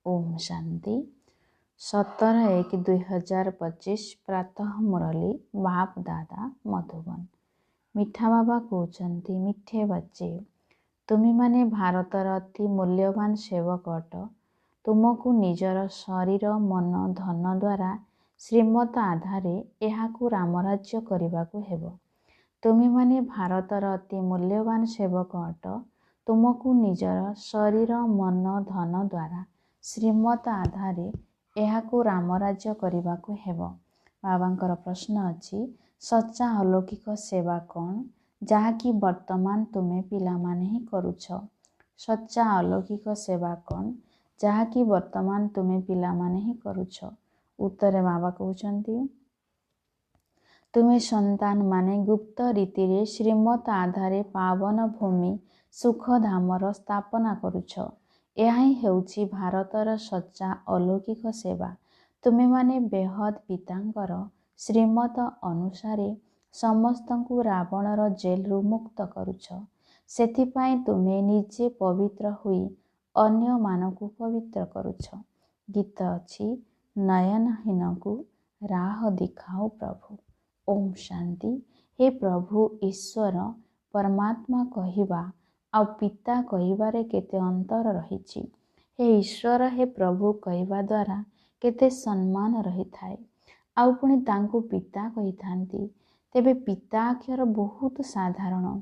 ओम शांति 17/1/2025 प्रातः मुरली बाप दादा मधुबन। मिठा बाबा कहते मिठे बच्चे तुम्हें माने भारतर अति मूल्यवान सेवक अट। तुमको निजर शरीर मन धन द्वारा श्रीमत आधारे एहाकु रामराज्य करने हेब। तुम्हें माने भारतर अति मूल्यवान सेवक अट। तुमको निजर शरीर मन धन द्वारा श्रीमत आधारे एहाकु रामराज्य करने हेब। बाबांकर प्रश्न अछि सच्चा अलौकिक सेवा कौन जहाँकि वर्तमान तुम्हें पिला माने ही करुछ। सच्चा अलौकिक सेवा कौन जहाँकि वर्तमान तुम्हें पिला माने ही करुछ। उत्तरे बाबा कहते तुम्हें संतान माने गुप्त रीति रे श्रीमत आधारे पावन भूमि सुखधामर स्थापना करुछ। यह ही हेउछि भारतर सच्चा अलौकिक सेवा। तुम्हें माने बेहद पितांकर श्रीमत अनुसारे समस्तंकु रावणर जेलरु मुक्त करुछ। सेथिपाई तुम्हें निजे पवित्र हुई अन्य मानकु पवित्र करुछ। गीत अछि नयनहीनकु राह दिखाओ प्रभु। ओम शांति। हे प्रभु ईश्वर परमात्मा कहिबा आ पिता कहिबारे केते अंतर रहिछि। हे ईश्वर हे प्रभु कहिबा द्वारा केते सम्मान रही थाए। आउ पुणी तांकु पिता कही थांती। तेबे पिता अक्षर बहुत साधारण।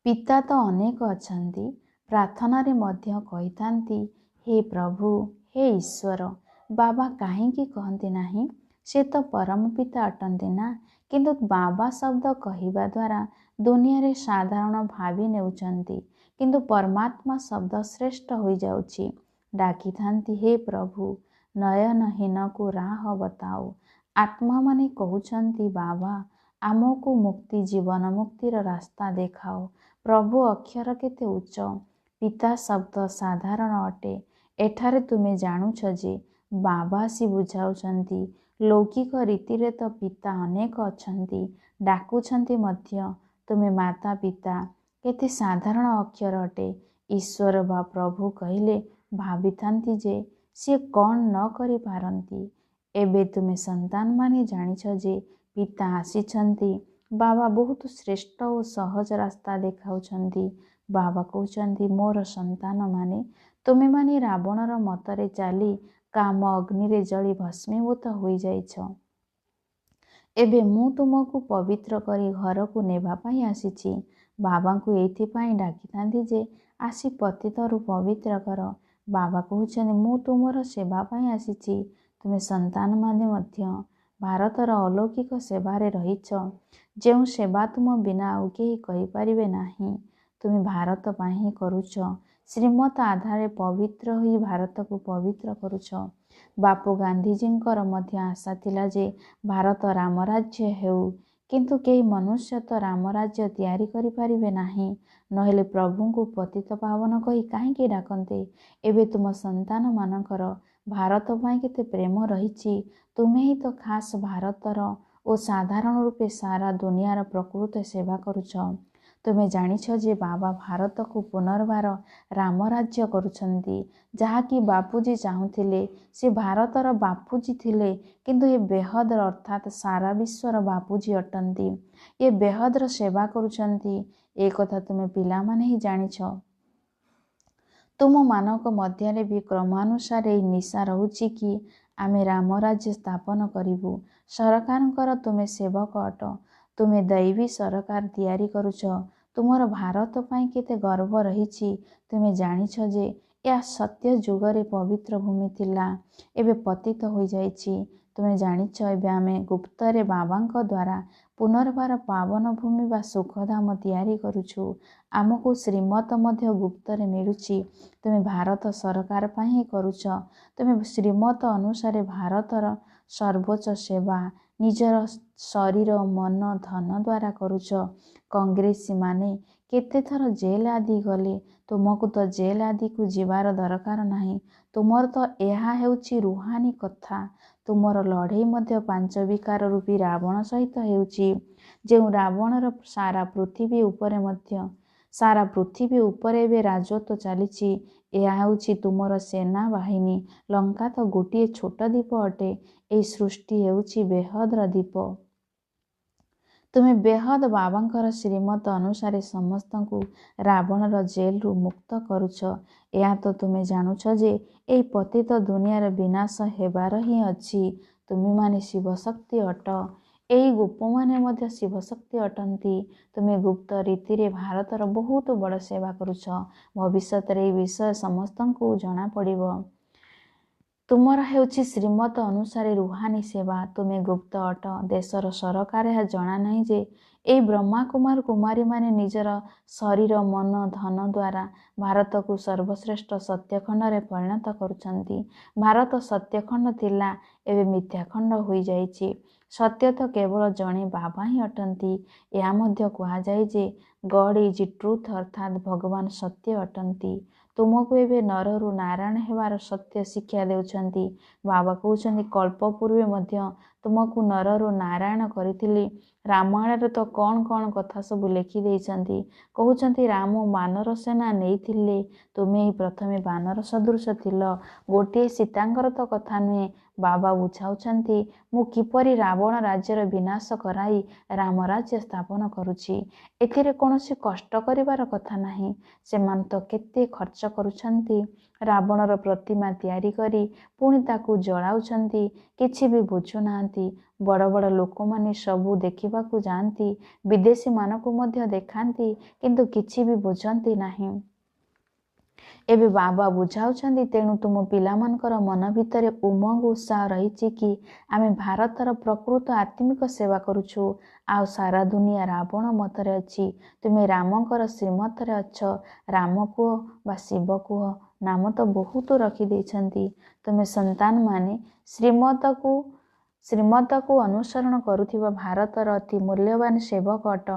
पिता तो अनेक अछंती। प्रार्थना रे मध्य कही थांती हे प्रभु हे ईश्वर। बाबा काहेकि कहंती नाही से तो परम पिता अटंती ना। किंतु बाबा शब्द कहिबा द्वारा दुनिया रे साधारण भावी नेउचंती। किंतु परमात्मा शब्द श्रेष्ठ हो जाउछि। डाकी थांती हे प्रभु नयनहीन को राह बताओ। आत्मा माने कहउचंती बाबा आमको मुक्ति जीवन मुक्तिर रास्ता देखाओ। प्रभु अक्षर केते उच्च। पिता शब्द साधारण अटे। एठारे तुमे जानुछ जे बाबा सी बुझाउचंती। लौकिक रीति रे तो पिता अनेक अछंती। डाकुछंती मध्य तुमे माता पिता केते साधारण अक्षर अटे। ईश्वर बा प्रभु कहिले भावी थांती जे सी कौन न करि पारंती। एबे तुमे संतान माने जानिछ जे पिता आसीछंती। बाबा बहुत श्रेष्ठ और सहज रास्ता देखाउछंती। बाबा कहउछंती मोर संतान माने तुमे माने रावणर मतरे चाली काम अग्नि रे जली भस्मीभूत हो जाइछ। एबे मु तुमको पवित्र करी घर को नेबा पाई आसीछि। बाबा को एथिपाई डाकी थांती जे आसी पतितरु पवित्र कर। बाबा कहउछंती मु तुमर सेवा पाई आसीछि। तुमे संतान माने मध्य भारतर अलौकिक सेवारे रहिछ। जेउ सेवा तुम बिना आउ केही कहि परिबे नाही। तुमे भारत पाई ही करुछ। श्रीमत आधारे पवित्र हुई भारत को पवित्र करुछ। बापू गांधीजींकर मध्य आशा थिला जे भारत रामराज्य हेउ। किंतु केही मनुष्य तो रामराज्य तैयारी करि परिबे नाही। नहेले प्रभु को पतित पावन कही काहेकि डाकंते। एबे तुम संतान मानकर भारत पाई केते प्रेम रहिछि। तुमे ही तो खास भारतर ओ साधारण रूपे सारा दुनियार प्रकृत सेवा करुछ। तुमे जानिछ जे बाबा भारत को पुनर्बार रामराज्य करुछंती। जहाँकि बापूजी चाहुथिले से भारतर बापूजी थिले। किंतु ये बेहदर अर्थात सारा विश्वर बापूजी अटंती। ये बेहदर सेवा करुछंती। एक कथा तुमे पिला माने ही जानिछ। तुम मानक मध्य भी क्रमानुसार निशा रहुछि कि आमे रामराज्य स्थापन करिबु। सरकारंकर तुमे सेवक अट। तुमे दैवी सरकार तैयारी करुछ। तुमर भारत पाई केते गर्व रहिछि। तुमे जानिछ जे या सत्य जुगरे पवित्र भूमि थिला। एबे पतित हो जाइछि। तुमे जानिछ एबे आमे गुप्तरे बाबांक द्वारा पुनर्बार पावन भूमि बा सुखधाम तैयारी करुछु। आमको श्रीमत मध्य गुप्तरे मिलुछि। तुमे भारत सरकार पाई ही करुछ। तुमे श्रीमत अनुसारे भारतर सर्वोच्च सेवा निजर शरीर मन धन द्वारा करुछ। कांग्रेसी माने केते थर जेल आदि गले। तुमको तो जेल आदि को जीवार दरकार नाही। तुमर तो एहा हेउछि रुहानी कथा। तुमर लड़ाई मध्य पांच विकार रूपी रावण सहित हेउछि। जेउ रावणर सारा पृथ्वी उपरे मध्य सारा पृथ्वी उपरे एबे राजत्व चलीछि। ଏହା ହେଉଛି ତୁମର ସେନାବାହିନୀ। ଲଙ୍କା ତ ଗୋଟିଏ ଛୋଟ ଦ୍ୱୀପ ଅଟେ। ଏହି ସୃଷ୍ଟି ହେଉଛି ବେହଦର ଦ୍ୱୀପ। ତୁମେ ବେହଦ ବାବାଙ୍କର ଶ୍ରୀମତ ଅନୁସାରେ ସମସ୍ତଙ୍କୁ ରାବଣର ଜେଲରୁ ମୁକ୍ତ କରୁଛ। ଏହା ତ ତୁମେ ଜାଣୁଛ ଯେ ଏହି ପତିତ ଦୁନିଆର ବିନାଶ ହେବାର ହିଁ ଅଛି। ତୁମେମାନେ ଶିବଶକ୍ତି ଅଟ। ଏହି ଗୋପମାନେ ମଧ୍ୟ ଶିବଶକ୍ତି ଅଟନ୍ତି। ତୁମେ ଗୁପ୍ତ ରୀତିରେ ଭାରତର ବହୁତ ବଡ଼ ସେବା କରୁଛ। ଭବିଷ୍ୟତରେ ଏହି ବିଷୟ ସମସ୍ତଙ୍କୁ ଜଣାପଡ଼ିବ। ତୁମର ହେଉଛି ଶ୍ରୀମତ ଅନୁସାରେ ରୁହାନୀ ସେବା। ତୁମେ ଗୁପ୍ତ ଅଟ। ଦେଶର ସରକାର ଏହା ଜଣା ନାହିଁ ଯେ ଏହି ବ୍ରହ୍ମାକୁମାର କୁମାରୀମାନେ ନିଜର ଶରୀର ମନ ଧନ ଦ୍ୱାରା ଭାରତକୁ ସର୍ବଶ୍ରେଷ୍ଠ ସତ୍ୟଖଣ୍ଡରେ ପରିଣତ କରୁଛନ୍ତି। ଭାରତ ସତ୍ୟଖଣ୍ଡ ଥିଲା, ଏବେ ମିଥ୍ୟାଖଣ୍ଡ ହୋଇଯାଇଛି। ସତ୍ୟ ତ କେବଳ ଜଣେ ବାବା ହିଁ ଅଟନ୍ତି। ଏହା ମଧ୍ୟ କୁହାଯାଏ ଯେ ଗଡ୍ ଇଜ୍ ଟ୍ରୁଥ୍ ଅର୍ଥାତ୍ ଭଗବାନ ସତ୍ୟ ଅଟନ୍ତି। ତୁମକୁ ଏବେ ନରରୁ ନାରାୟଣ ହେବାର ସତ୍ୟ ଶିକ୍ଷା ଦେଉଛନ୍ତି। ବାବା କହୁଛନ୍ତି କଳ୍ପ ପୂର୍ବେ ମଧ୍ୟ ତୁମକୁ ନରରୁ ନାରାୟଣ କରିଥିଲି। ରାମାୟଣରେ ତ କ'ଣ କ'ଣ କଥା ସବୁ ଲେଖି ଦେଇଛନ୍ତି। କହୁଛନ୍ତି ରାମ ବାନର ସେନା ନେଇଥିଲେ। ତୁମେ ହିଁ ପ୍ରଥମେ ବାନର ସଦୃଶ ଥିଲ। ଗୋଟିଏ ସୀତାଙ୍କର ତ କଥା ନୁହେଁ। ବାବା ବୁଝାଉଛନ୍ତି ମୁଁ କିପରି ରାବଣ ରାଜ୍ୟର ବିନାଶ କରାଇ ରାମ ରାଜ୍ୟ ସ୍ଥାପନ କରୁଛି। ଏଥିରେ କୌଣସି କଷ୍ଟ କରିବାର କଥା ନାହିଁ। ସେମାନେ ତ କେତେ ଖର୍ଚ୍ଚ କରୁଛନ୍ତି। ରାବଣର ପ୍ରତିମା ତିଆରି କରି ପୁଣି ତାକୁ ଜଳାଉଛନ୍ତି। କିଛି ବି ବୁଝୁନାହାନ୍ତି। ବଡ଼ ବଡ଼ ଲୋକମାନେ ସବୁ ଦେଖିବାକୁ ଯାଆନ୍ତି, ବିଦେଶୀମାନଙ୍କୁ ମଧ୍ୟ ଦେଖାନ୍ତି, କିନ୍ତୁ କିଛି ବି ବୁଝନ୍ତି ନାହିଁ। ଏବେ ବାବା ବୁଝାଉଛନ୍ତି ତେଣୁ ତୁମ ପିଲାମାନଙ୍କର ମନ ଭିତରେ ଉମଙ୍ଗ ଉତ୍ସାହ ରହିଛି କି ଆମେ ଭାରତର ପ୍ରକୃତ ଆତ୍ମିକ ସେବା କରୁଛୁ। ଆଉ ସାରା ଦୁନିଆ ରାବଣ ମତରେ ଅଛି। ତୁମେ ରାମଙ୍କର ଶ୍ରୀମତରେ ଅଛ। ରାମ କୁହ ବା ଶିବ କୁହ, ନାମ ତ ବହୁତ ରଖିଦେଇଛନ୍ତି। ତୁମେ ସନ୍ତାନମାନେ ଶ୍ରୀମତକୁ ଅନୁସରଣ କରୁଥିବା ଭାରତର ଅତି ମୂଲ୍ୟବାନ ସେବକ ଅଟ।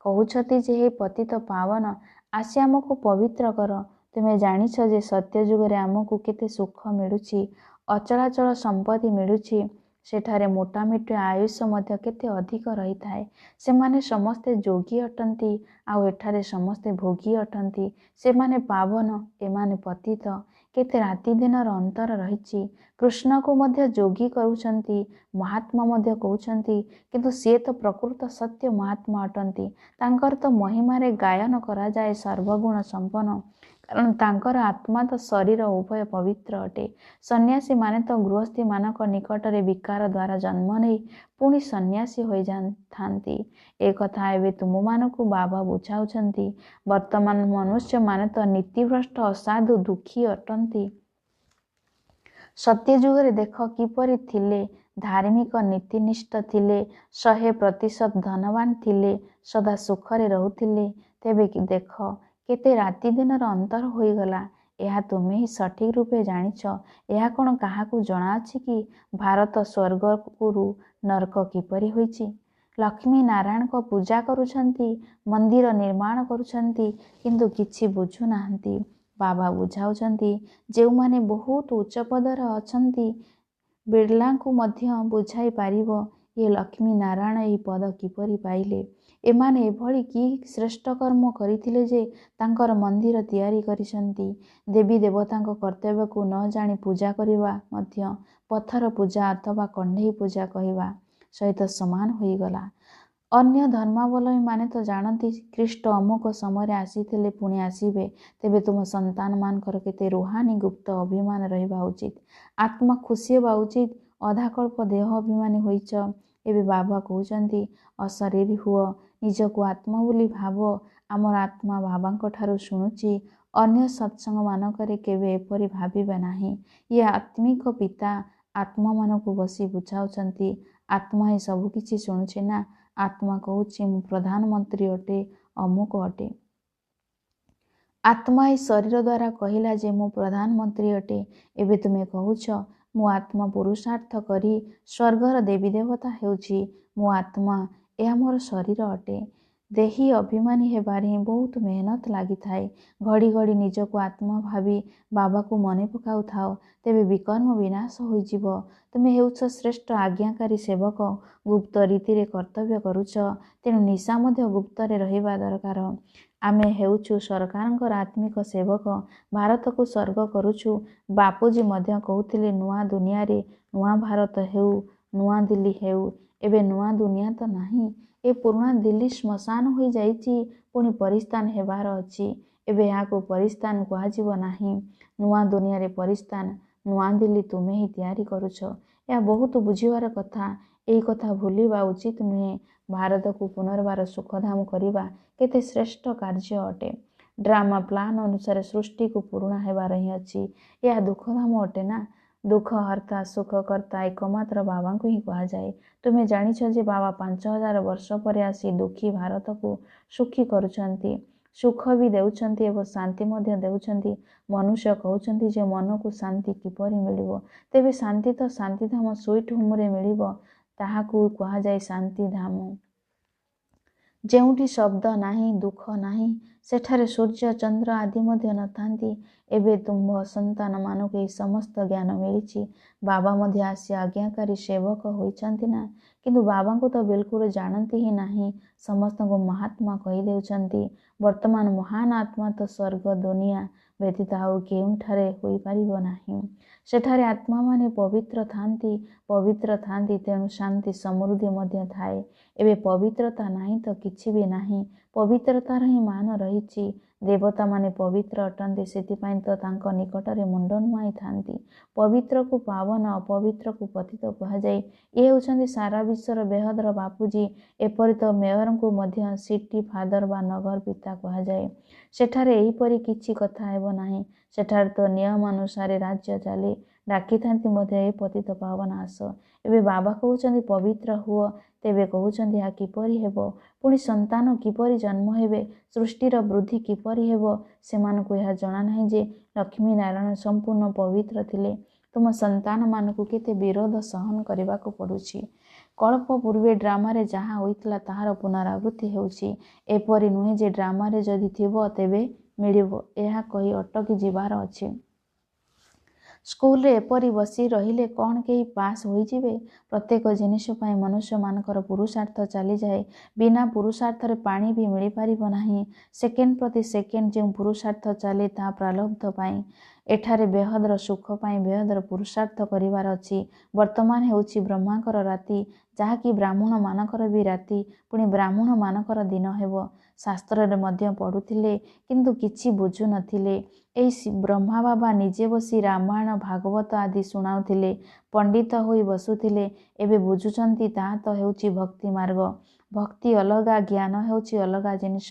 କହୁଛନ୍ତି ଯେ ହେ ପତିତ ପାବନ, ଆସି ଆମକୁ ପବିତ୍ର କର। ତୁମେ ଜାଣିଛ ଯେ ସତ୍ୟ ଯୁଗରେ ଆମକୁ କେତେ ସୁଖ ମିଳୁଛି, ଅଚଳାଚଳ ସମ୍ପତ୍ତି ମିଳୁଛି। ସେଠାରେ ମୋଟାମୋଟି ଆୟୁଷ ମଧ୍ୟ କେତେ ଅଧିକ ରହିଥାଏ। ସେମାନେ ସମସ୍ତେ ଯୋଗୀ ଅଟନ୍ତି, ଆଉ ଏଠାରେ ସମସ୍ତେ ଭୋଗୀ ଅଟନ୍ତି। ସେମାନେ ପାବନ, ଏମାନେ ପତିତ। କେତେ ରାତି ଦିନର ଅନ୍ତର ରହିଛି। କୃଷ୍ଣକୁ ମଧ୍ୟ ଯୋଗୀ କହୁଛନ୍ତି, ମହାତ୍ମା ମଧ୍ୟ କହୁଛନ୍ତି, କିନ୍ତୁ ସିଏ ତ ପ୍ରକୃତ ସତ୍ୟ ମହାତ୍ମା ଅଟନ୍ତି। ତାଙ୍କର ତ ମହିମାରେ ଗାୟନ କରାଯାଏ ସର୍ବଗୁଣ ସମ୍ପନ୍ନ, କାରଣ ତାଙ୍କର ଆତ୍ମା ତ ଶରୀର ଉଭୟ ପବିତ୍ର ଅଟେ। ସନ୍ନ୍ୟାସୀମାନେ ତ ଗୃହସ୍ଥୀମାନଙ୍କ ନିକଟରେ ବିକାର ଦ୍ୱାରା ଜନ୍ମ ନେଇ ପୁଣି ସନ୍ନ୍ୟାସୀ ହୋଇଥାନ୍ତି। ଏ କଥା ଏବେ ତୁମମାନଙ୍କୁ ବାବା ବୁଝାଉଛନ୍ତି। ବର୍ତ୍ତମାନ ମନୁଷ୍ୟମାନେ ତ ନୀତିଭ୍ରଷ୍ଟ ଅସାଧୁ ଦୁଃଖୀ ଅଟନ୍ତି। ସତ୍ୟ ଯୁଗରେ ଦେଖ କିପରି ଥିଲେ। ଧାର୍ମିକ ନୀତିନିଷ୍ଠ ଥିଲେ, 100% ଧନବାନ ଥିଲେ, ସଦା ସୁଖରେ ରହୁଥିଲେ। ତେବେ ଦେଖ କେତେ ରାତି ଦିନର ଅନ୍ତର ହୋଇଗଲା। ଏହା ତୁମେ ହିଁ ସଠିକ ରୂପେ ଜାଣିଛ। ଏହା କ'ଣ କାହାକୁ ଜଣାଅଛି କି ଭାରତ ସ୍ୱର୍ଗରୁ ନରକ କିପରି ହୋଇଛି? ଲକ୍ଷ୍ମୀ ନାରାୟଣଙ୍କ ପୂଜା କରୁଛନ୍ତି, ମନ୍ଦିର ନିର୍ମାଣ କରୁଛନ୍ତି, କିନ୍ତୁ କିଛି ବୁଝୁନାହାନ୍ତି। ବାବା ବୁଝାଉଛନ୍ତି ଯେଉଁମାନେ ବହୁତ ଉଚ୍ଚ ପଦରେ ଅଛନ୍ତି, ବିର୍ଲାଙ୍କୁ ମଧ୍ୟ ବୁଝାଇ ପାରିବ ଏ ଲକ୍ଷ୍ମୀ ନାରାୟଣ ଏହି ପଦ କିପରି ପାଇଲେ। ଏମାନେ ଏଭଳି କି ଶ୍ରେଷ୍ଠ କର୍ମ କରିଥିଲେ ଯେ ତାଙ୍କର ମନ୍ଦିର ତିଆରି କରିଛନ୍ତି। ଦେବୀ ଦେବତାଙ୍କ କର୍ତ୍ତବ୍ୟକୁ ନ ଜାଣି ପୂଜା କରିବା ମଧ୍ୟ ପଥର ପୂଜା ଅଥବା କଣ୍ଢେଇ ପୂଜା କହିବା ସହିତ ସମାନ ହୋଇଗଲା। ଅନ୍ୟ ଧର୍ମାବଲମ୍ବୀମାନେ ତ ଜାଣନ୍ତି ଖ୍ରୀଷ୍ଟ ଅମୁକ ସମୟରେ ଆସିଥିଲେ, ପୁଣି ଆସିବେ। ତେବେ ତୁମ ସନ୍ତାନମାନଙ୍କର କେତେ ରୁହାନୀ ଗୁପ୍ତ ଅଭିମାନ ରହିବା ଉଚିତ। ଆତ୍ମା ଖୁସି ହେବା ଉଚିତ। ଅଧାକଳ୍ପ ଦେହ ଅଭିମାନୀ ହୋଇଛ। ଏବେ ବାବା କହୁଛନ୍ତି ଅଶରୀରୀ ହୁଅ, ନିଜକୁ ଆତ୍ମା ବୋଲି ଭାବ। ଆମର ଆତ୍ମା ବାବାଙ୍କ ଠାରୁ ଶୁଣୁଛି। ଅନ୍ୟ ସତ୍ସଙ୍ଗମାନଙ୍କରେ କେବେ ଏପରି ଭାବିବେ ନାହିଁ। ଇଏ ଆତ୍ମିକ ପିତା ଆତ୍ମାମାନଙ୍କୁ ବସି ବୁଝାଉଛନ୍ତି। ଆତ୍ମା ହିଁ ସବୁକିଛି ଶୁଣୁଛି ନା। ଆତ୍ମା କହୁଛି ମୁଁ ପ୍ରଧାନମନ୍ତ୍ରୀ ଅଟେ, ଅମୁକ ଅଟେ। ଆତ୍ମା ଏହି ଶରୀର ଦ୍ୱାରା କହିଲା ଯେ ମୁଁ ପ୍ରଧାନମନ୍ତ୍ରୀ ଅଟେ। ଏବେ ତୁମେ କହୁଛ ମୁଁ ଆତ୍ମା ପୁରୁଷାର୍ଥ କରି ସ୍ୱର୍ଗର ଦେବୀ ଦେବତା ହେଉଛି। ମୁଁ ଆତ୍ମା, ଏହା ମୋର ଶରୀର ଅଟେ। ଦେହୀ ଅଭିମାନୀ ହେବାରେ ହିଁ ବହୁତ ମେହନତ ଲାଗିଥାଏ। ଘଡ଼ି ଘଡ଼ି ନିଜକୁ ଆତ୍ମା ଭାବି ବାବାକୁ ମନେ ପକାଉଥାଅ, ତେବେ ବିକର୍ମ ବିନାଶ ହୋଇଯିବ। ତୁମେ ହେଉଛ ଶ୍ରେଷ୍ଠ ଆଜ୍ଞାକାରୀ ସେବକ। ଗୁପ୍ତ ରୀତିରେ କର୍ତ୍ତବ୍ୟ କରୁଛ, ତେଣୁ ନିଶା ମଧ୍ୟ ଗୁପ୍ତରେ ରହିବା ଦରକାର। ଆମେ ହେଉଛୁ ସରକାରଙ୍କର ଆତ୍ମିକ ସେବକ। ଭାରତକୁ ସ୍ୱର୍ଗ କରୁଛୁ। ବାପୁଜୀ ମଧ୍ୟ କହୁଥିଲେ ନୂଆ ଦୁନିଆରେ ନୂଆ ଭାରତ ହେଉ, ନୂଆ ଦିଲ୍ଲୀ ହେଉ। ଏବେ ନୂଆ ଦୁନିଆ ତ ନାହିଁ। ଏ ପୁରୁଣା ଦିଲ୍ଲୀ ଶ୍ମଶାନ ହୋଇଯାଇଛି, ପୁଣି ପରିସ୍ଥାନ ହେବାର ଅଛି। ଏବେ ଏହାକୁ ପରିସ୍ଥାନ କୁହାଯିବ ନାହିଁ। ନୂଆ ଦୁନିଆରେ ପରିସ୍ଥାନ, ନୂଆ ଦିଲ୍ଲୀ ତୁମେ ହିଁ ତିଆରି କରୁଛ। ଏହା ବହୁତ ବୁଝିବାର କଥା। ଏହି କଥା ଭୁଲିବା ଉଚିତ ନୁହେଁ। ଭାରତକୁ ପୁନର୍ବାର ସୁଖଧାମ କରିବା କେତେ ଶ୍ରେଷ୍ଠ କାର୍ଯ୍ୟ ଅଟେ। ଡ୍ରାମା ପ୍ଲାନ୍ ଅନୁସାରେ ସୃଷ୍ଟିକୁ ପୁରୁଣା ହେବାର ହିଁ ଅଛି। ଏହା ଦୁଃଖଧାମ ଅଟେ ନା। ଦୁଃଖ ହର୍ତ୍ତା ସୁଖକର୍ତ୍ତା ଏକମାତ୍ର ବାବାଙ୍କୁ ହିଁ କୁହାଯାଏ। ତୁମେ ଜାଣିଛ ଯେ ବାବା 5000 ବର୍ଷ ପରେ ଆସି ଦୁଃଖୀ ଭାରତକୁ ସୁଖୀ କରୁଛନ୍ତି। ସୁଖ ବି ଦେଉଛନ୍ତି ଏବଂ ଶାନ୍ତି ମଧ୍ୟ ଦେଉଛନ୍ତି। ମନୁଷ୍ୟ କହୁଛନ୍ତି ଯେ ମନକୁ ଶାନ୍ତି କିପରି ମିଳିବ? ତେବେ ଶାନ୍ତି ତ ଶାନ୍ତିଧାମ ସୁଇଟ୍ ହୋମ୍ରେ ମିଳିବ। ତାହାକୁ କୁହାଯାଏ ଶାନ୍ତିଧାମ। ଯେଉଁଠି ଶବ୍ଦ ନାହିଁ, ଦୁଃଖ ନାହିଁ, ସେଠାରେ ସୂର୍ଯ୍ୟ ଚନ୍ଦ୍ର ଆଦି ମଧ୍ୟ ନଥାନ୍ତି। ଏବେ ତୁମ୍ଭ ସନ୍ତାନମାନଙ୍କୁ ଏହି ସମସ୍ତ ଜ୍ଞାନ ମିଳିଛି। ବାବା ମଧ୍ୟ ଆସି ଆଜ୍ଞାକାରୀ ସେବକ ହୋଇଛନ୍ତି ନା। କିନ୍ତୁ ବାବାଙ୍କୁ ତ ବିଲକୁଲ ଜାଣନ୍ତି ହିଁ ନାହିଁ। ସମସ୍ତଙ୍କୁ ମହାତ୍ମା କହିଦେଉଛନ୍ତି। ବର୍ତ୍ତମାନ ମହାନ ଆତ୍ମା ତ ସ୍ୱର୍ଗ ଦୁନିଆ ବ୍ୟତୀତ ଆଉ କେଉଁଠାରେ ହୋଇପାରିବ ନାହିଁ। ସେଠାରେ ଆତ୍ମାମାନେ ପବିତ୍ର ଥାନ୍ତି, ତେଣୁ ଶାନ୍ତି ସମୃଦ୍ଧି ମଧ୍ୟ ଥାଏ। ଏବେ ପବିତ୍ରତା ନାହିଁ ତ କିଛି ବି ନାହିଁ। ପବିତ୍ରତାର ହିଁ ମାନ ରହିଛି। ଦେବତାମାନେ ପବିତ୍ର ଅଟନ୍ତି, ସେଥିପାଇଁ ତ ତାଙ୍କ ନିକଟରେ ମୁଣ୍ଡ ନୁଆଁଇଥାନ୍ତି। ପବିତ୍ରକୁ ପାବନ, ଅପବିତ୍ରକୁ ପତିତ କୁହାଯାଏ। ଇଏ ହେଉଛନ୍ତି ସାରା ବିଶ୍ୱର ବେହଦର ବାପୁଜୀ। ଏପରି ତ ମେୟରଙ୍କୁ ମଧ୍ୟ ସିଟି ଫାଦର ବା ନଗର ପିତା କୁହାଯାଏ। ସେଠାରେ ଏହିପରି କିଛି କଥା ହେବ ନାହିଁ। ସେଠାରେ ତ ନିୟମାନୁସାରେ ରାଜ୍ୟ ଚାଲେ। ଡାକିଥାନ୍ତି ମଧ୍ୟ ଏ ପତିତ ପାବନ ଆସ। ଏବେ ବାବା କହୁଛନ୍ତି ପବିତ୍ର ହୁଅ। ତେବେ କହୁଛନ୍ତି ଏହା କିପରି ହେବ? ପୁଣି ସନ୍ତାନ କିପରି ଜନ୍ମ ହେବେ? ସୃଷ୍ଟିର ବୃଦ୍ଧି କିପରି ହେବ? ସେମାନଙ୍କୁ ଏହା ଜଣା ନାହିଁ ଯେ ଲକ୍ଷ୍ମୀ ନାରାୟଣ ସମ୍ପୂର୍ଣ୍ଣ ପବିତ୍ର ଥିଲେ। ତୁମ ସନ୍ତାନମାନଙ୍କୁ କେତେ ବିରୋଧ ସହନ କରିବାକୁ ପଡ଼ୁଛି। କଳ୍ପ ପୂର୍ବେ ଡ୍ରାମାରେ ଯାହା ହୋଇଥିଲା ତାହାର ପୁନରାବୃତ୍ତି ହେଉଛି। ଏପରି ନୁହେଁ ଯେ ଡ୍ରାମାରେ ଯଦି ଥିବ ତେବେ ମିଳିବ, ଏହା କହି ଅଟକି ଯିବାର ଅଛି। ସ୍କୁଲରେ ଏପରି ବସି ରହିଲେ କ'ଣ କେହି ପାସ୍ ହୋଇଯିବେ? ପ୍ରତ୍ୟେକ ଜିନିଷ ପାଇଁ ମନୁଷ୍ୟମାନଙ୍କର ପୁରୁଷାର୍ଥ ଚାଲିଯାଏ। ବିନା ପୁରୁଷାର୍ଥରେ ପାଣି ବି ମିଳିପାରିବ ନାହିଁ। ସେକେଣ୍ଡ ପ୍ରତି ସେକେଣ୍ଡ ଯେଉଁ ପୁରୁଷାର୍ଥ ଚାଲେ ତାହା ପ୍ରାରବ୍ଧ ପାଇଁ। ଏଠାରେ ବେହଦର ସୁଖ ପାଇଁ ବେହଦର ପୁରୁଷାର୍ଥ କରିବାର ଅଛି। ବର୍ତ୍ତମାନ ହେଉଛି ବ୍ରହ୍ମାଙ୍କର ରାତି, ଯାହାକି ବ୍ରାହ୍ମଣମାନଙ୍କର ବି ରାତି, ପୁଣି ବ୍ରାହ୍ମଣମାନଙ୍କର ଦିନ ହେବ। ଶାସ୍ତ୍ରରେ ମଧ୍ୟ ପଢ଼ୁଥିଲେ, କିନ୍ତୁ କିଛି ବୁଝୁନଥିଲେ। ଏହି ବ୍ରହ୍ମା ବାବା ନିଜେ ବସି ରାମାୟଣ ଭାଗବତ ଆଦି ଶୁଣାଉଥିଲେ। ପଣ୍ଡିତ ହୋଇ ବସୁଥିଲେ। ଏବେ ବୁଝୁଛନ୍ତି ତାହା ତ ହେଉଛି ଭକ୍ତି ମାର୍ଗ। ଭକ୍ତି ଅଲଗା, ଜ୍ଞାନ ହେଉଛି ଅଲଗା ଜିନିଷ।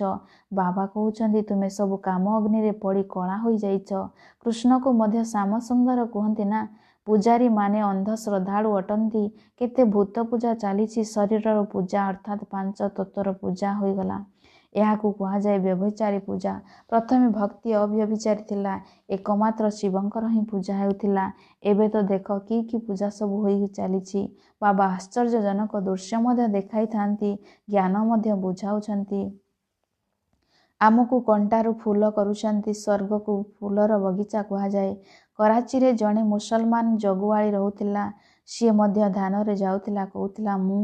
ବାବା କହୁଛନ୍ତି ତୁମେ ସବୁ କାମ ଅଗ୍ନିରେ ପଡ଼ି କଳା ହୋଇଯାଇଛ। କୃଷ୍ଣକୁ ମଧ୍ୟ ଶ୍ୟାମ ସୁନ୍ଦର କୁହନ୍ତି ନା। ପୂଜାରୀମାନେ ଅନ୍ଧ ଶ୍ରଦ୍ଧାଳୁ ଅଟନ୍ତି। କେତେ ଭୂତ ପୂଜା ଚାଲିଛି। ଶରୀରର ପୂଜା ଅର୍ଥାତ୍ 5 ତତ୍ତ୍ୱର ପୂଜା ହୋଇଗଲା। ଏହାକୁ କୁହାଯାଏ ବ୍ୟଭିଚାରୀ ପୂଜା। ପ୍ରଥମେ ଭକ୍ତି ଅବ୍ୟଭିଚାରୀ ଥିଲା। ଏକମାତ୍ର ଶିବଙ୍କର ହିଁ ପୂଜା ହେଉଥିଲା। ଏବେ ତ ଦେଖ କି ପୂଜା ସବୁ ହୋଇ ଚାଲିଛି। ବାବା ଆଶ୍ଚର୍ଯ୍ୟଜନକ ଦୃଶ୍ୟ ମଧ୍ୟ ଦେଖାଇଥାନ୍ତି, ଜ୍ଞାନ ମଧ୍ୟ ବୁଝାଉଛନ୍ତି। ଆମକୁ କଣ୍ଟାରୁ ଫୁଲ କରୁଛନ୍ତି। ସ୍ୱର୍ଗକୁ ଫୁଲର ବଗିଚା କୁହାଯାଏ। କରାଚିରେ ଜଣେ ମୁସଲମାନ ଜଗୁଆଳି ରହୁଥିଲା। ସିଏ ମଧ୍ୟ ଧ୍ୟାନରେ ଯାଉଥିଲା। କହୁଥିଲା ମୁଁ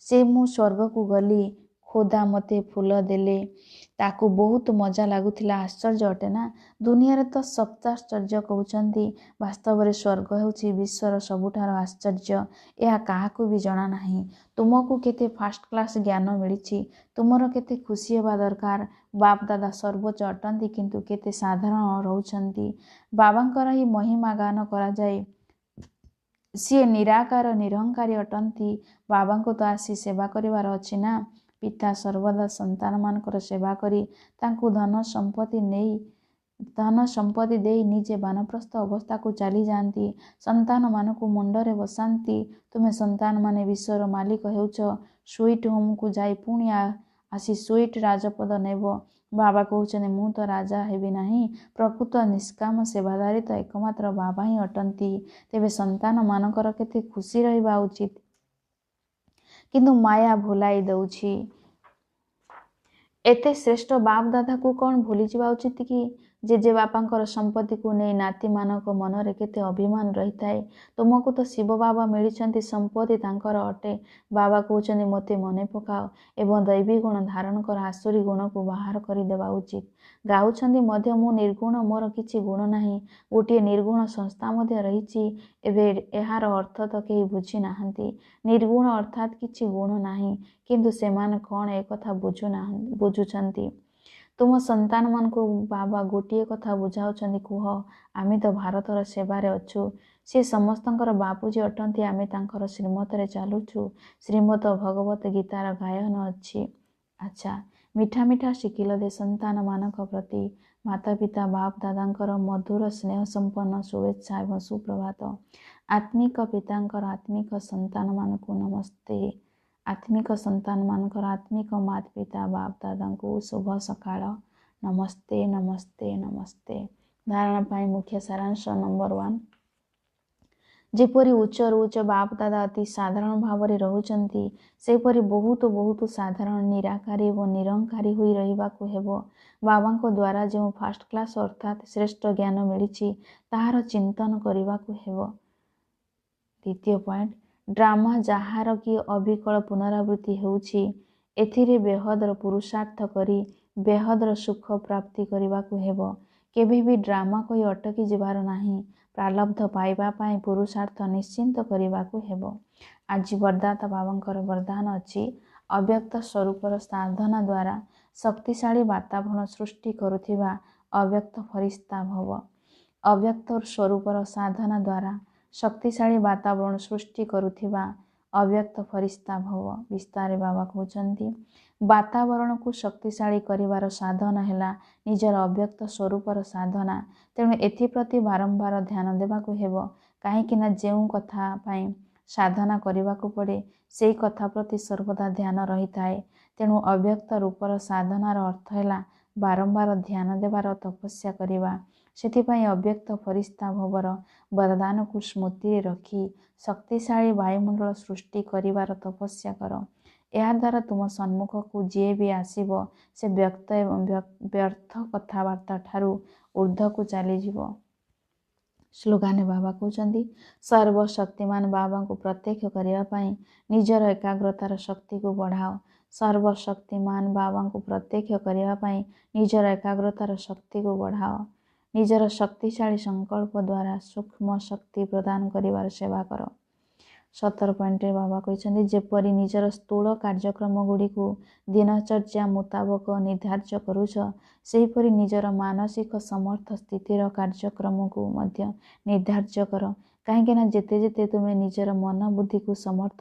ସ୍ୱର୍ଗକୁ ଗଲି, ଖୋଦା ମୋତେ ଫୁଲ ଦେଲେ। ତାକୁ ବହୁତ ମଜା ଲାଗୁଥିଲା। ଆଶ୍ଚର୍ଯ୍ୟ ଅଟେ ନା। ଦୁନିଆରେ ତ ସପ୍ତାଶ୍ଚର୍ଯ୍ୟ କହୁଛନ୍ତି। ବାସ୍ତବରେ ସ୍ୱର୍ଗ ହେଉଛି ବିଶ୍ୱର ସବୁଠାରୁ ଆଶ୍ଚର୍ଯ୍ୟ। ଏହା କାହାକୁ ବି ଜଣା ନାହିଁ। ତୁମକୁ କେତେ ଫାଷ୍ଟ କ୍ଲାସ୍ ଜ୍ଞାନ ମିଳିଛି। ତୁମର କେତେ ଖୁସି ହେବା ଦରକାର। ବାପ ଦାଦା ସର୍ବୋଚ୍ଚ ଅଟନ୍ତି, କିନ୍ତୁ କେତେ ସାଧାରଣ ରହୁଛନ୍ତି। ବାବାଙ୍କର ହିଁ ମହିମା ଗାନ କରାଯାଏ। ସିଏ ନିରାକାର ନିରହଙ୍କାରୀ ଅଟନ୍ତି। ବାବାଙ୍କୁ ତ ଆସି ସେବା କରିବାର ଅଛି ନା। ପିତା ସର୍ବଦା ସନ୍ତାନମାନଙ୍କର ସେବା କରି ତାଙ୍କୁ ଧନ ସମ୍ପତ୍ତି ଦେଇ ନିଜେ ବାନପ୍ରସ୍ଥ ଅବସ୍ଥାକୁ ଚାଲିଯାଆନ୍ତି। ସନ୍ତାନମାନଙ୍କୁ ମୁଣ୍ଡରେ ବସାନ୍ତି। ତୁମେ ସନ୍ତାନମାନେ ବିଶ୍ୱର ମାଲିକ ହେଉଛ। ସୁଇଟ୍ ହୋମ୍କୁ ଯାଇ ପୁଣି ଆସି ସୁଇଟ୍ ରାଜପଦ ନେବ। ବାବା କହୁଛନ୍ତି ମୁଁ ତ ରାଜା ହେବି ନାହିଁ। ପ୍ରକୃତ ନିଷ୍କାମ ସେବାଦାରୀ ତ ଏକମାତ୍ର ବାବା ହିଁ ଅଟନ୍ତି। ତେବେ ସନ୍ତାନମାନଙ୍କର କେତେ ଖୁସି ରହିବା ଉଚିତ। କିନ୍ତୁ ମାୟା ଭୁଲାଇ ଦେଉଛି। ଏତେ ଶ୍ରେଷ୍ଠ ବାପ ଦାଦାକୁ କ'ଣ ଭୁଲିଯିବା ଉଚିତ କି? ଜେଜେବାପାଙ୍କର ସମ୍ପତ୍ତିକୁ ନେଇ ନାତିମାନଙ୍କ ମନରେ କେତେ ଅଭିମାନ ରହିଥାଏ। ତୁମକୁ ତ ଶିବ ବାବା ମିଳିଛନ୍ତି, ସମ୍ପତ୍ତି ତାଙ୍କର ଅଟେ। ବାବା କହୁଛନ୍ତି ମୋତେ ମନେ ପକାଅ ଏବଂ ଦୈବୀ ଗୁଣ ଧାରଣ କର, ଆସୁରୀ ଗୁଣକୁ ବାହାର କରିଦେବା ଉଚିତ। ଗାଉଛନ୍ତି ମଧ୍ୟ ମୁଁ ନିର୍ଗୁଣ, ମୋର କିଛି ଗୁଣ ନାହିଁ। ଗୋଟିଏ ନିର୍ଗୁଣ ସଂସ୍ଥା ମଧ୍ୟ ରହିଛି। ଏବେ ଏହାର ଅର୍ଥ ତ କେହି ବୁଝି ନାହାନ୍ତି। ନିର୍ଗୁଣ ଅର୍ଥାତ୍ କିଛି ଗୁଣ ନାହିଁ, କିନ୍ତୁ ସେମାନେ କ'ଣ ଏକଥା ବୁଝୁଛନ୍ତି? ତୁମ ସନ୍ତାନମାନଙ୍କୁ ବାବା ଗୋଟିଏ କଥା ବୁଝାଉଛନ୍ତି, କୁହ ଆମେ ତ ଭାରତର ସେବାରେ ଅଛୁ। ସେ ସମସ୍ତଙ୍କର ବାପୁଜୀ ଅଟନ୍ତି, ଆମେ ତାଙ୍କର ଶ୍ରୀମତରେ ଚାଲୁଛୁ। ଶ୍ରୀମତ ଭଗବତ ଗୀତାର ଗାୟନ ଅଛି। ଆଚ୍ଛା, ମିଠା ମିଠା ଶିଖିଲ ଦେ ସନ୍ତାନମାନଙ୍କ ପ୍ରତି ମାତା ପିତା ବାପ ଦାଦାଙ୍କର ମଧୁର ସ୍ନେହ ସମ୍ପନ୍ନ ଶୁଭେଚ୍ଛା ଏବଂ ସୁପ୍ରଭାତ। ଆତ୍ମିକ ପିତାଙ୍କର ଆତ୍ମିକ ସନ୍ତାନମାନଙ୍କୁ ନମସ୍ତେ। ଆତ୍ମିକ ସନ୍ତାନମାନଙ୍କର ଆତ୍ମିକ ମାତା ପିତା ବାପ ଦାଦାଙ୍କୁ ଶୁଭ ସକାଳ। ନମସ୍ତେ ନମସ୍ତେ ନମସ୍ତେ। ଧାରଣା ପାଇଁ ମୁଖ୍ୟ ସାରାଂଶ ନମ୍ବର 1। ଯେପରି ଉଚ୍ଚରୁ ଉଚ୍ଚ ବାପ ଦାଦା ଅତି ସାଧାରଣ ଭାବରେ ରହୁଛନ୍ତି, ସେହିପରି ବହୁତ ସାଧାରଣ, ନିରାକାରୀ ଏବଂ ନିରଙ୍କାରୀ ହୋଇ ରହିବାକୁ ହେବ। ବାବାଙ୍କ ଦ୍ୱାରା ଯେଉଁ ଫାଷ୍ଟ କ୍ଲାସ୍ ଅର୍ଥାତ୍ ଶ୍ରେଷ୍ଠ ଜ୍ଞାନ ମିଳିଛି, ତାହାର ଚିନ୍ତନ କରିବାକୁ ହେବ। ଦ୍ୱିତୀୟ ପଏଣ୍ଟ, ଡ୍ରାମା ଯାହାର କି ଅବିକଳ ପୁନରାବୃତ୍ତି ହେଉଛି, ଏଥିରେ ବେହଦର ପୁରୁଷାର୍ଥ କରି ବେହଦର ସୁଖ ପ୍ରାପ୍ତି କରିବାକୁ ହେବ। କେବେ ବି ଡ୍ରାମା କହି ଅଟକି ଯିବାର ନାହିଁ। ପ୍ରାରବ୍ଧ ପାଇବା ପାଇଁ ପୁରୁଷାର୍ଥ ନିଶ୍ଚିନ୍ତ କରିବାକୁ ହେବ। ଆଜି ବରଦାତା ବାବାଙ୍କର ବରଦାନ ଅଛି, ଅବ୍ୟକ୍ତ ସ୍ୱରୂପର ସାଧନା ଦ୍ୱାରା ଶକ୍ତିଶାଳୀ ବାତାବରଣ ସୃଷ୍ଟି କରୁଥିବା ଅବ୍ୟକ୍ତ ଫରିସ୍ତା ଭବ। ଅବ୍ୟକ୍ତ ସ୍ୱରୂପର ସାଧନା ଦ୍ୱାରା ଶକ୍ତିଶାଳୀ ବାତାବରଣ ସୃଷ୍ଟି କରୁଥିବା ଅବ୍ୟକ୍ତ ଫରିସ୍ତା ଭବ। ବିସ୍ତାରେ ବାବା କହୁଛନ୍ତି, ବାତାବରଣକୁ ଶକ୍ତିଶାଳୀ କରିବାର ସାଧନ ହେଲା ନିଜର ଅବ୍ୟକ୍ତ ସ୍ୱରୂପର ସାଧନା। ତେଣୁ ଏଥିପ୍ରତି ବାରମ୍ବାର ଧ୍ୟାନ ଦେବାକୁ ହେବ। କାହିଁକି ନା ଯେଉଁ କଥା ପାଇଁ ସାଧନା କରିବାକୁ ପଡ଼େ, ସେହି କଥା ପ୍ରତି ସର୍ବଦା ଧ୍ୟାନ ରହିଥାଏ। ତେଣୁ ଅବ୍ୟକ୍ତ ରୂପର ସାଧନାର ଅର୍ଥ ହେଲା ବାରମ୍ବାର ଧ୍ୟାନ ଦେବାର, ତପସ୍ୟା କରିବା। ସେଥିପାଇଁ ଅବ୍ୟକ୍ତ ଫରିସ୍ତା ଭବର ବରଦାନକୁ ସ୍ମୃତିରେ ରଖି ଶକ୍ତିଶାଳୀ ବାୟୁମଣ୍ଡଳ ସୃଷ୍ଟି କରିବାର ତପସ୍ୟା କର। ଏହାଦ୍ୱାରା ତୁମ ସମ୍ମୁଖକୁ ଯିଏ ବି ଆସିବ, ସେ ବ୍ୟର୍ଥ କଥାବାର୍ତ୍ତା ଠାରୁ ଊର୍ଦ୍ଧ୍ୱକୁ ଚାଲିଯିବ। ସ୍ଲୋଗାନରେ ବାବା କହୁଛନ୍ତି, ସର୍ବଶକ୍ତିମାନ ବାବାଙ୍କୁ ପ୍ରତ୍ୟକ୍ଷ କରିବା ପାଇଁ ନିଜର ଏକାଗ୍ରତାର ଶକ୍ତିକୁ ବଢ଼ାଅ। ସର୍ବଶକ୍ତିମାନ ବାବାଙ୍କୁ ପ୍ରତ୍ୟକ୍ଷ କରିବା ପାଇଁ ନିଜର ଏକାଗ୍ରତାର ଶକ୍ତିକୁ ବଢ଼ାଅ। ନିଜର ଶକ୍ତିଶାଳୀ ସଂକଳ୍ପ ଦ୍ୱାରା ସୂକ୍ଷ୍ମ ଶକ୍ତି ପ୍ରଦାନ କରିବାର ସେବା କର। 17 ପଏଣ୍ଟରେ ବାବା କହିଛନ୍ତି, ଯେପରି ନିଜର ସ୍ଥୂଳ କାର୍ଯ୍ୟକ୍ରମଗୁଡ଼ିକୁ ଦିନଚର୍ଯ୍ୟା ମୁତାବକ ନିର୍ଦ୍ଧାର୍ଯ୍ୟ କରୁଛ, ସେହିପରି ନିଜର ମାନସିକ ସମର୍ଥ ସ୍ଥିତିର କାର୍ଯ୍ୟକ୍ରମକୁ ମଧ୍ୟ ନିର୍ଦ୍ଧାର୍ଯ୍ୟ କର। କାହିଁକି ନା ଯେତେ ତୁମେ ନିଜର ମନ ବୁଦ୍ଧିକୁ ସମର୍ଥ